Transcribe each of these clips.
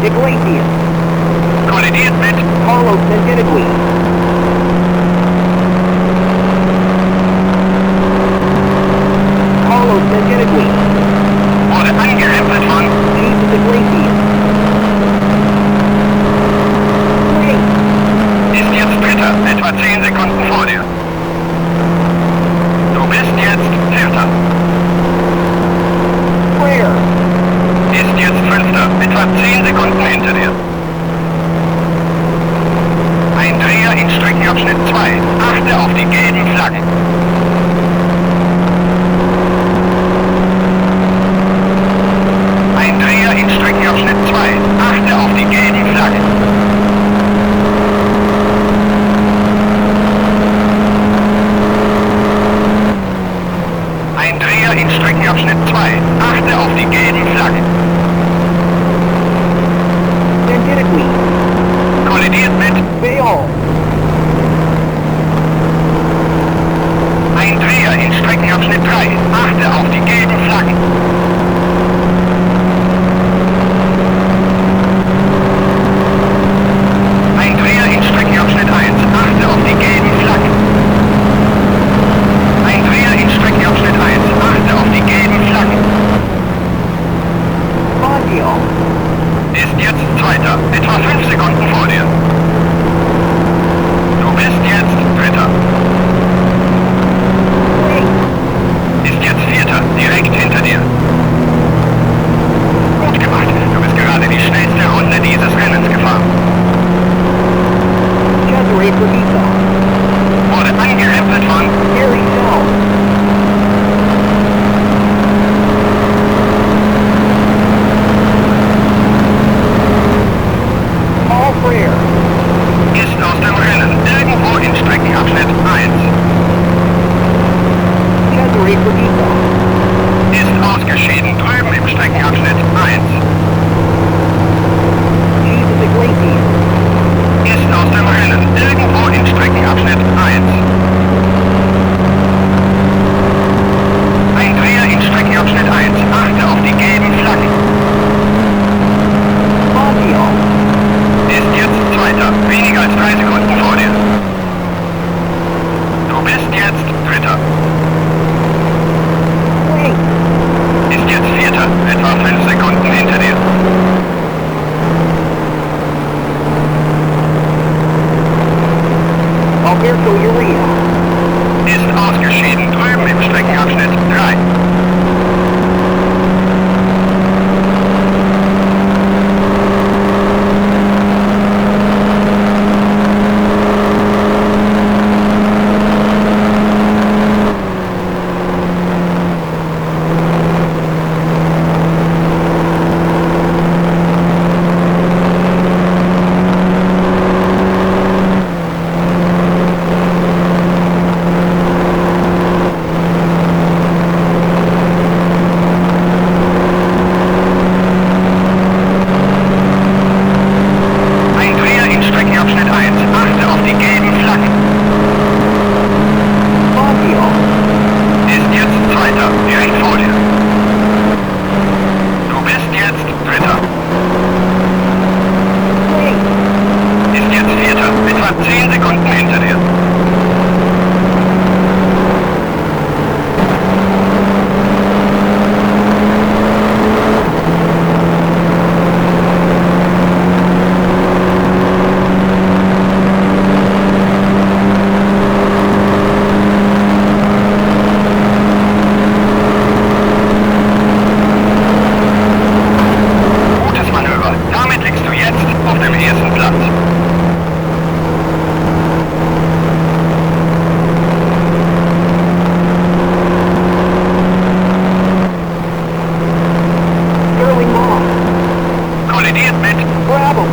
Iglesias. Kollidiert mit Carlos Mendenegui. Carlos Mendenegui. wurde angerempelt von Jesus Iglesias. Wait. ist jetzt Dritter, etwa 10 Sekunden vor dir. Du bist jetzt Vierter. Prayer. Ist jetzt Fünfter, etwa 10 Sekunden hinter dir. Ein Dreher in Streckenabschnitt 2. Achte auf die gelben Flaggen. Ein Dreher in Streckenabschnitt 2. Achte auf die gelben Flaggen. Ein Dreher in Streckenabschnitt 2. Achte auf die gelben Flaggen. Mendenegui. Kollidiert mit Bale. ein Dreher in Streckenabschnitt 3. Achte auf die gelben Flaggen. Ein Dreher in Streckenabschnitt 1. Achte auf die gelben Flaggen. Ein Dreher in Streckenabschnitt 1. Achte auf die gelben Flaggen. Fangio. Ist jetzt Zweiter, etwa 5 Sekunden vor dir. Du bist jetzt Dritter. Wait. Ist jetzt Vierter, direkt hinter dir. Gut gemacht, du bist gerade die schnellste Runde dieses Rennens gefahren. Cesare Perdita. Wurde angerempelt von Gary Shell. Paul Freire. ist aus dem Rennen, irgendwo in Streckenabschnitt 1. Cesare Perdita. Ist ausgeschieden, drüben im Streckenabschnitt 1. Jesus Iglesias. Ist aus dem Rennen, irgendwo in Streckenabschnitt 1. Ein Dreher in Streckenabschnitt 1. Achte auf die gelben Flaggen. Fangio. Ist jetzt Zweiter, weniger als 3 Sekunden vor dir. Du bist jetzt Dritter. Wait. Ist jetzt Vierter, etwa 5 Sekunden hinter dir. Alberto Uria. Ist ausgeschieden, drüben im Streckenabschnitt 3. Ein Dreher in Streckenabschnitt 1. Achte auf die gelben Flaggen. Fangio. Ist jetzt Zweiter, direkt vor dir. Du bist jetzt Dritter. Wait. Ist jetzt Vierter, etwa 10 Sekunden hinter dir. Gutes Manöver. Damit liegst du jetzt auf dem ersten Platz. Sterling Moss. Kollidiert mit Bravo.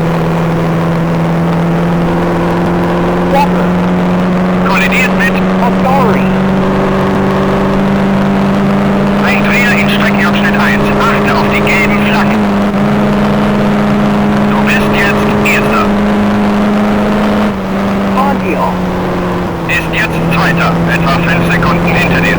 Walker. kollidiert mit Asari. ein Dreher in Streckenabschnitt 1. Achte auf die gelben Flaggen. Du bist jetzt Erster. Fangio. Ist jetzt Zweiter, etwa 5 Sekunden hinter dir.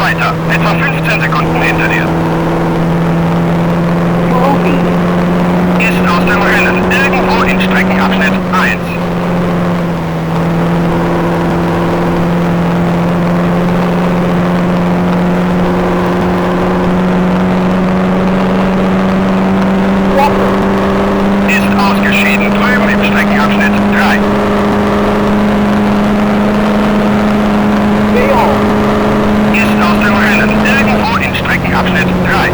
Zweiter, etwa 15 Sekunden hinter dir. Trophy. Ist aus dem Rennen, irgendwo in Streckenabschnitt 1. Walker. Ist ausgeschieden, drüben im Streckenabschnitt 3. Dale. Ist aus dem Rennen, irgendwo in Streckenabschnitt 3.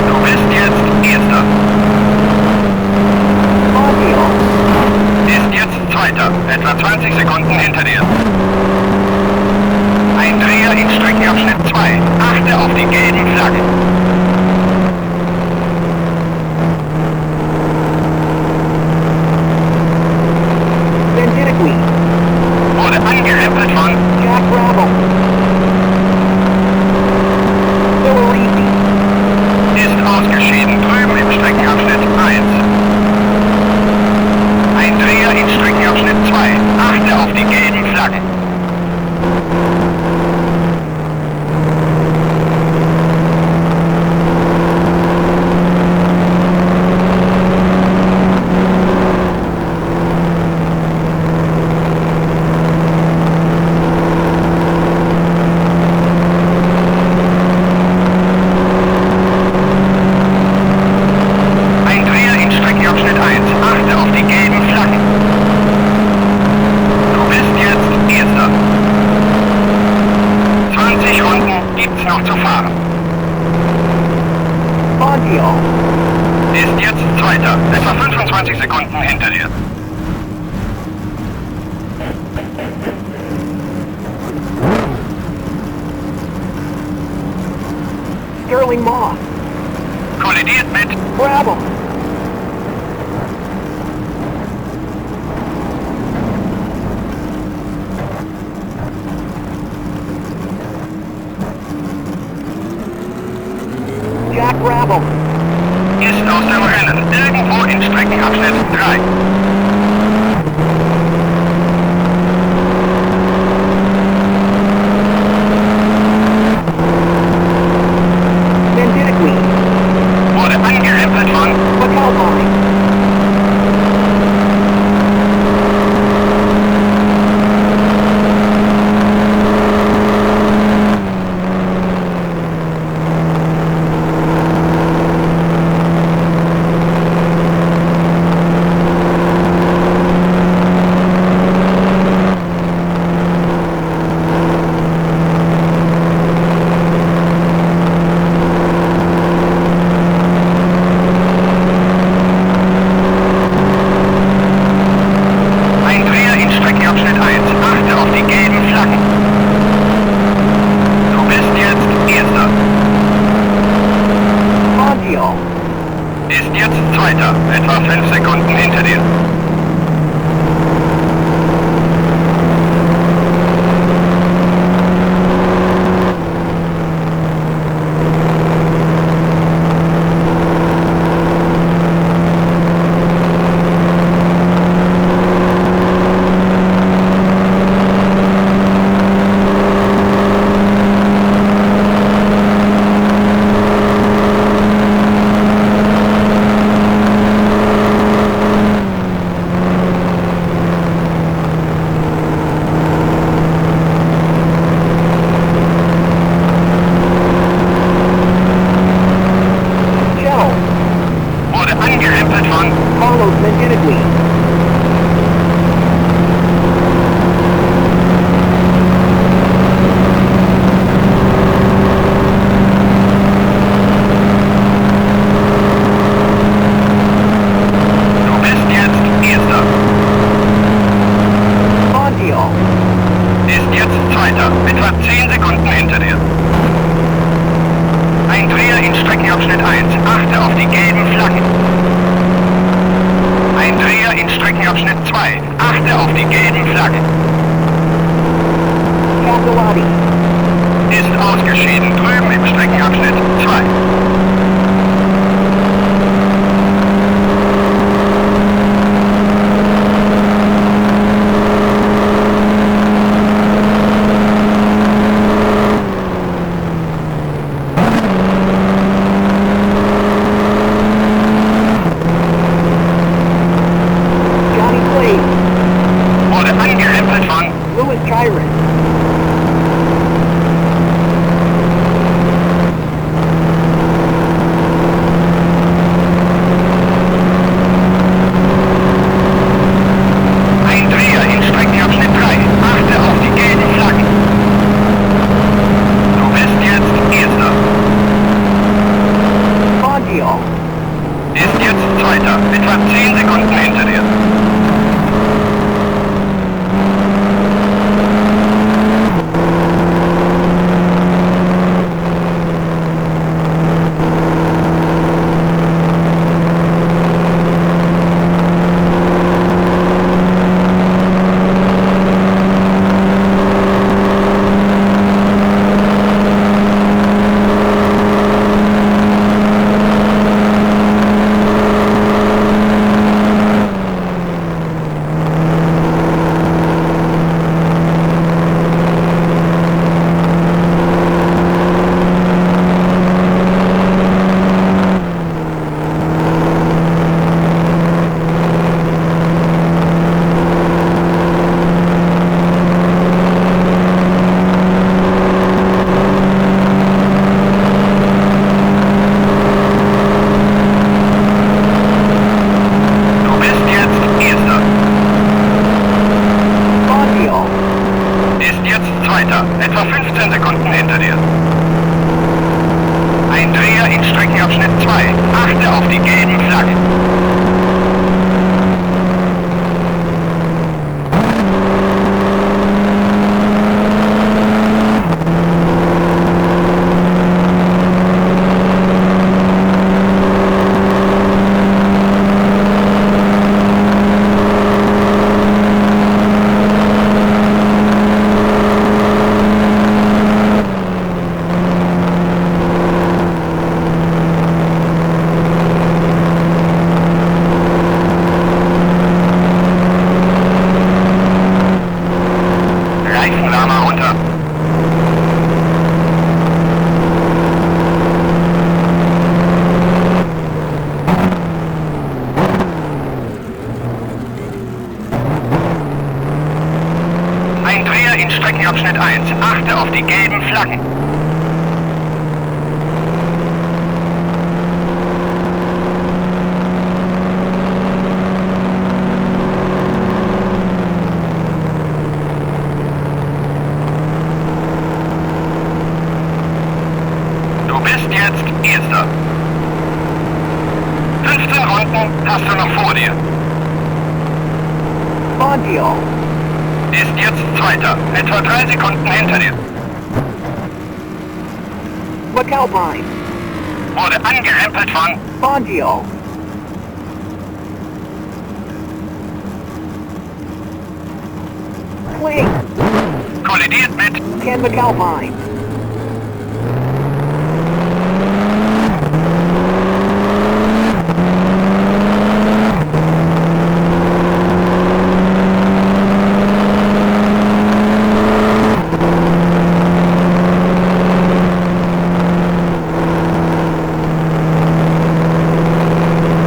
Du bist jetzt Erster. Audio. Ist jetzt Zweiter, etwa 20 Sekunden hinter dir. Ein Dreher in Streckenabschnitt 2. Achte auf die gelben Flaggen. Bendinicui. Wurde angerempelt von Jack Bravo. Illerisi. ist ausgeschieden, drüben im Streckenabschnitt 1. Ein Dreher in Streckenabschnitt 2. Achte auf die gelben Flaggen. Ein Dreher in Streckenabschnitt 1. Achte auf die gelben Flaggen. Du bist jetzt Erster. 20 Runden gibt's noch zu fahren. Audio. Ist jetzt Zweiter, etwa 25 Sekunden hinter dir. Sterling Moss. Kollidiert mit Bravo. Jack Bravo. ist aus dem Rennen, irgendwo in Streckenabschnitt 3. Bendinicui. Wurde angerempelt von McAlpine. ein Dreher in Streckenabschnitt 1. Achte auf die gelben Flaggen. Du bist jetzt Erster. Maggio. Ist jetzt Zweiter, etwa 5 Sekunden hinter dir. auf die gelben Flaggen. Ein Dreher in Streckenabschnitt 2. Achte auf die gelben Flaggen. Castellati. Ist ausgeschieden. Drüben im Streckenabschnitt 2. Johnny Slade. Wurde angerempelt von Louis Chiron. ein Dreher in Streckenabschnitt 3. Achte auf die gelben Flaggen. Du bist jetzt Erster. Fangio. Ist jetzt Zweiter. Etwa 10 Sekunden hinter dir. Du bist jetzt Erster. Fangio. Ist jetzt Zweiter. Etwa 15 Sekunden hinter dir. Ein Dreher in Streckenabschnitt 2. Achte auf die gelben Flaggen. Reifenrahmen runter. Ein Dreher in Streckenabschnitt 1. Achte auf die gelben Flaggen. Du bist jetzt Erster. 15 Runden hast du noch vor dir. Fangio. Ist jetzt Zweiter. Etwa 3 Sekunden hinter dir. McAlpine. Wurde angerempelt von Fangio. Swing. kollidiert mit Ken McAlpine.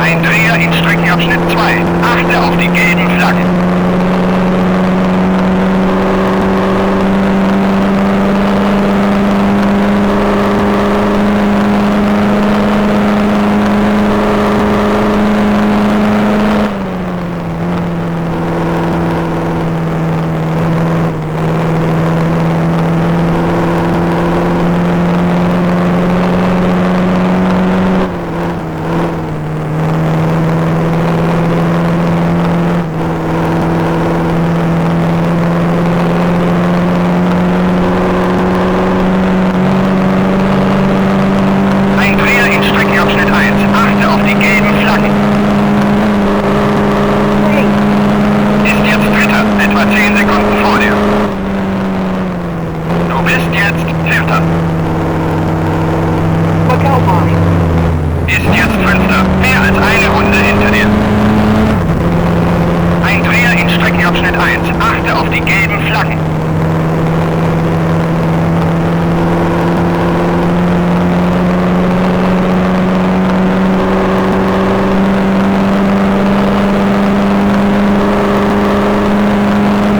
ein Dreher in Streckenabschnitt 2. Achte auf die gelben Flaggen. Alpine. Ist jetzt Fünfter. Mehr als eine Runde hinter dir. Ein Dreher in Streckenabschnitt 1. Achte auf die gelben Flaggen.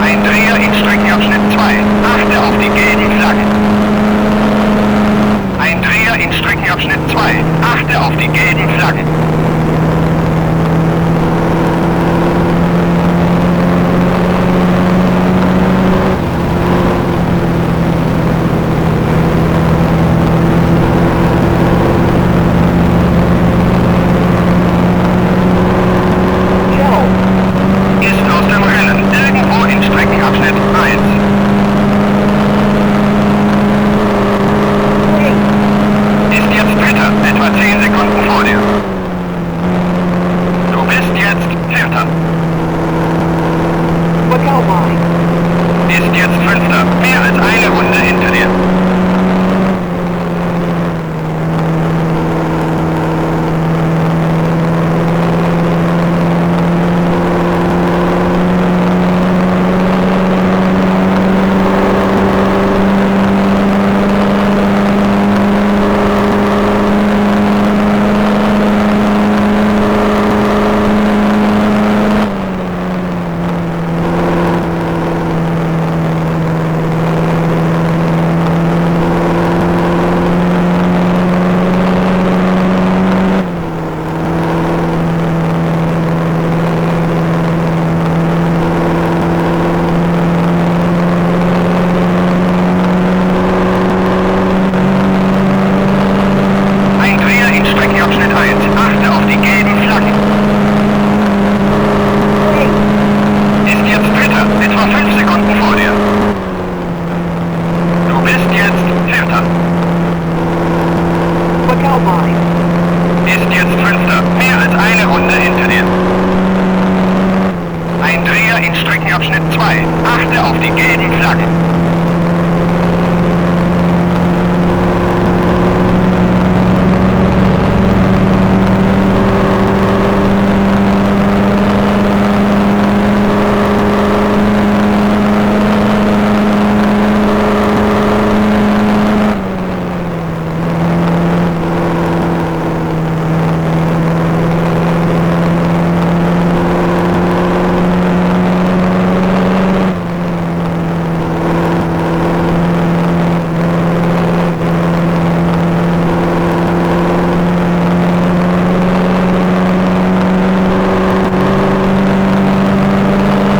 Ein Dreher in Streckenabschnitt 2. Achte auf die gelben Flaggen. Ein Dreher in Streckenabschnitt 2. Achte auf die gelben Flaggen. Shell. Ist aus dem Rennen. Irgendwo in Streckenabschnitt 1. Wait. Ist jetzt Dritter, etwa 10 Sekunden vor dir. Du bist jetzt Vierter. McAlpine. Ist jetzt Fünfter, mehr als eine Runde hinter dir. Ein Dreher in Streckenabschnitt 1. Achte auf die gelben Flaggen. Wait. Ist jetzt Dritter, etwa 5 Sekunden vor dir. Du bist jetzt Vierter. McAlpine. Ist jetzt Fünfter, mehr als eine Runde hinter dir. Ein Dreher in Streckenabschnitt 2. Achte auf die gelben Flaggen.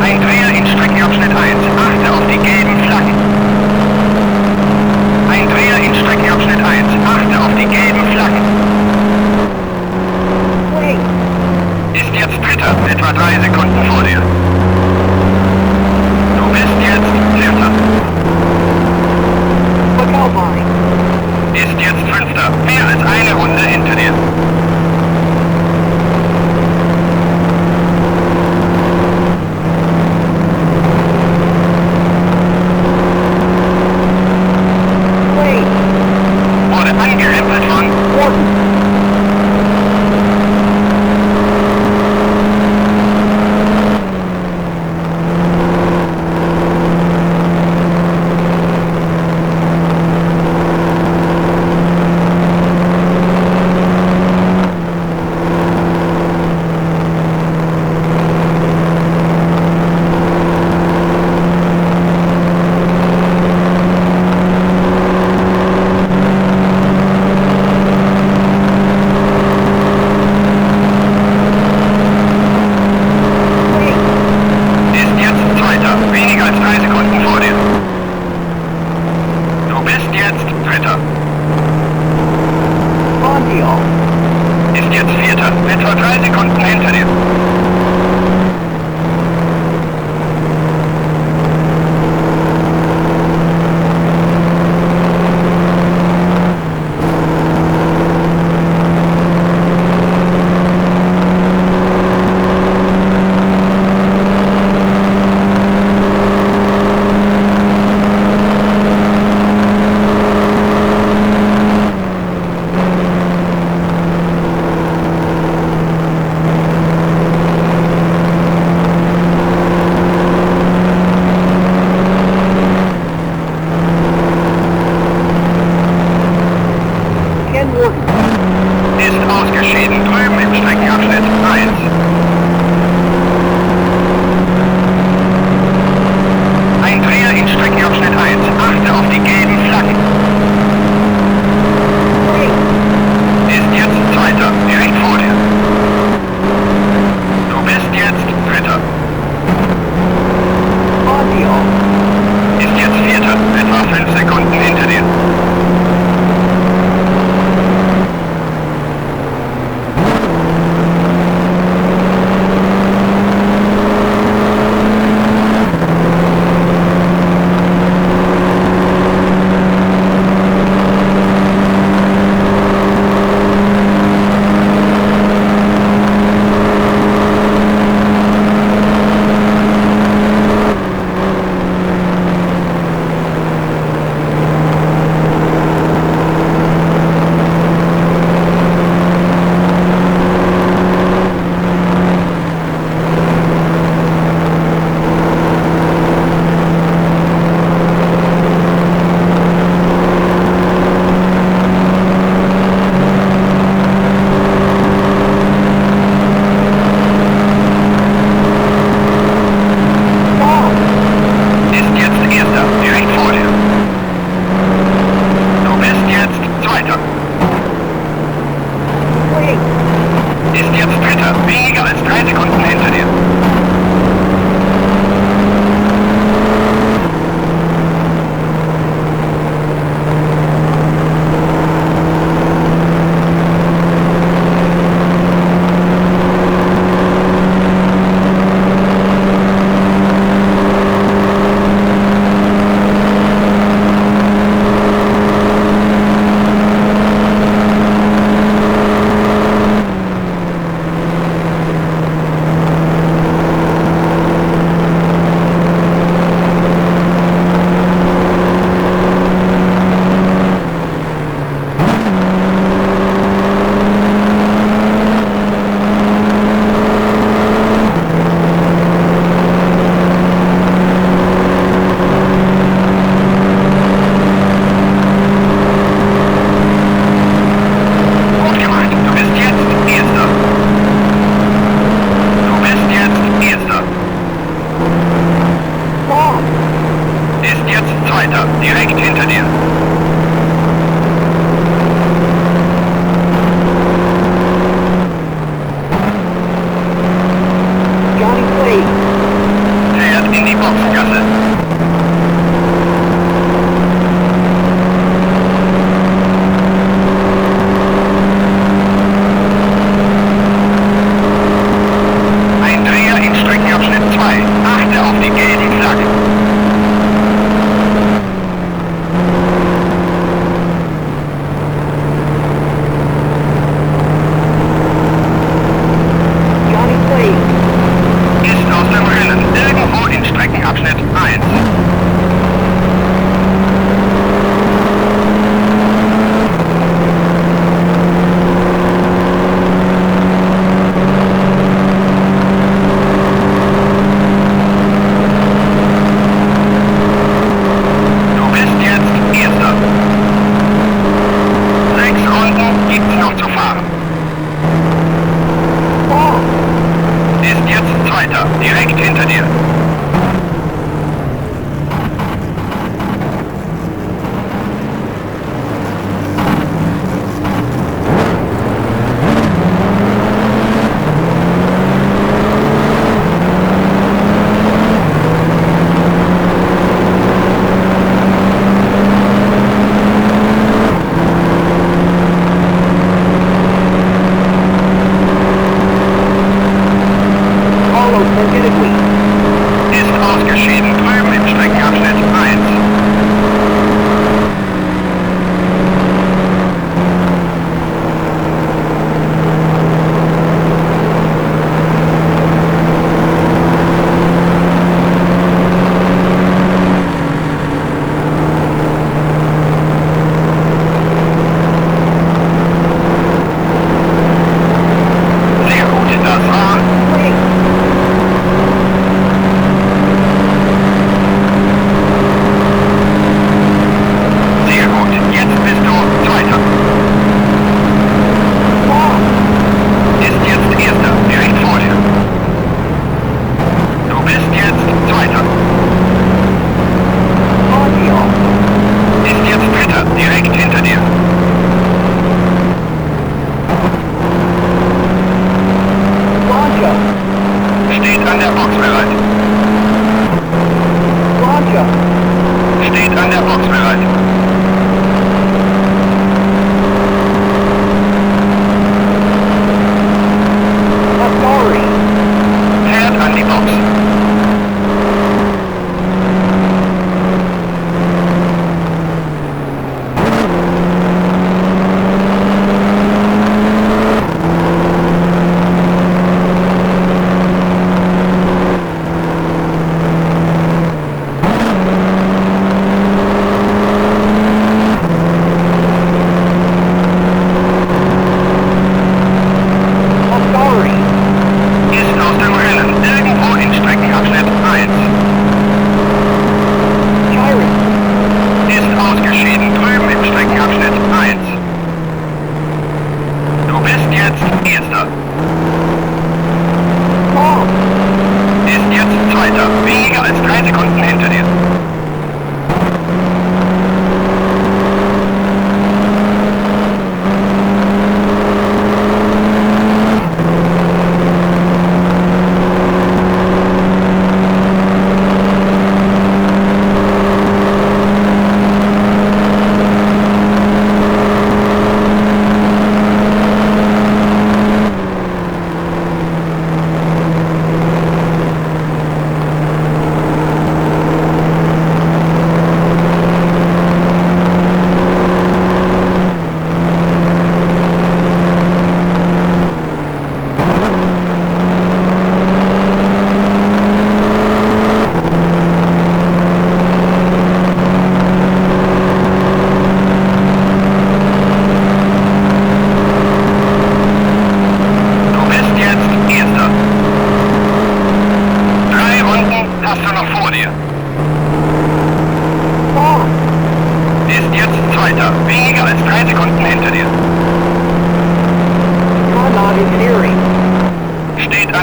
Ein Dreher in Streckenabschnitt 1. Achte auf die gelben Flaggen. Ein Dreher in Streckenabschnitt 1. Achte auf die gelben Flaggen. Wait. Ist jetzt Dritter, etwa 3 Sekunden vor dir. Du bist jetzt Vierter. McAlpine. Ist jetzt Fünfter, mehr als eine Runde hinter dir. Wait. Wurde angerempelt von Warden. Ist ausgeschieden. Drüben im Streckenabschnitt 1. Ein Dreher in Streckenabschnitt 1. Achte auf die gelben Flaggen. Wait. Ist jetzt Zweiter. Direkt vor dir. Du bist jetzt Dritter. Audio. Ist jetzt Vierter. Etwa 5 Sekunden hinter dir.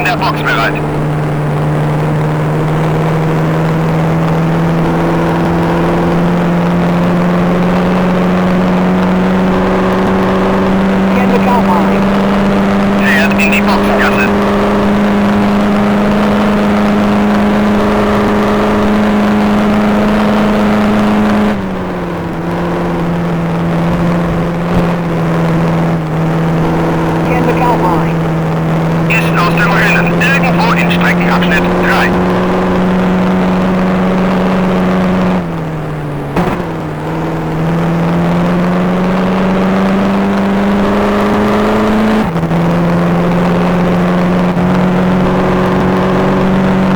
an der Box bereit. Scan the count line. Fährt in die Boxengasse. Scan the count line. Ist aus dem Rennen. Irgendwo in Streckenabschnitt 3.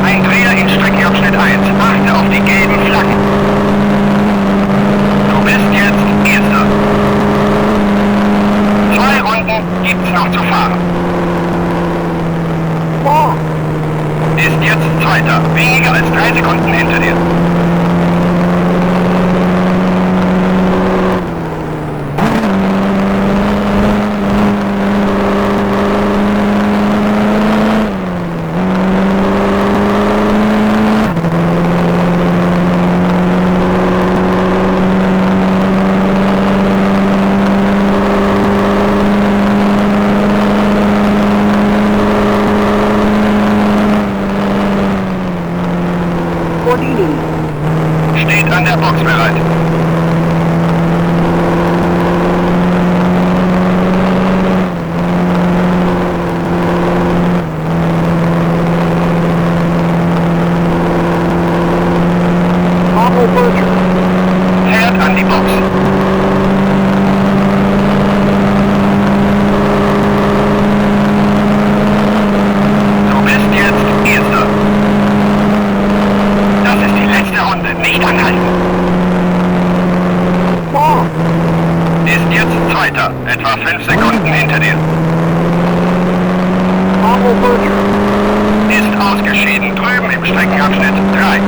Ein Dreher in Streckenabschnitt 1. Achte auf die gelben Flaggen. Du bist jetzt Erster. 2 Runden gibt's noch zu fahren. Lost. Ist jetzt Zweiter. Weniger als 3 Sekunden hinter dir. Gordini. Steht an der Box bereit. Pablo Berger. Fährt an die Box. Du bist jetzt Erster. Das ist die letzte Runde. Nicht anhalten. Lost. Ist jetzt Zweiter. Etwa 5 Sekunden hinter dir. Pablo Berger. Ist ausgeschieden. Drüben im Streckenabschnitt 3.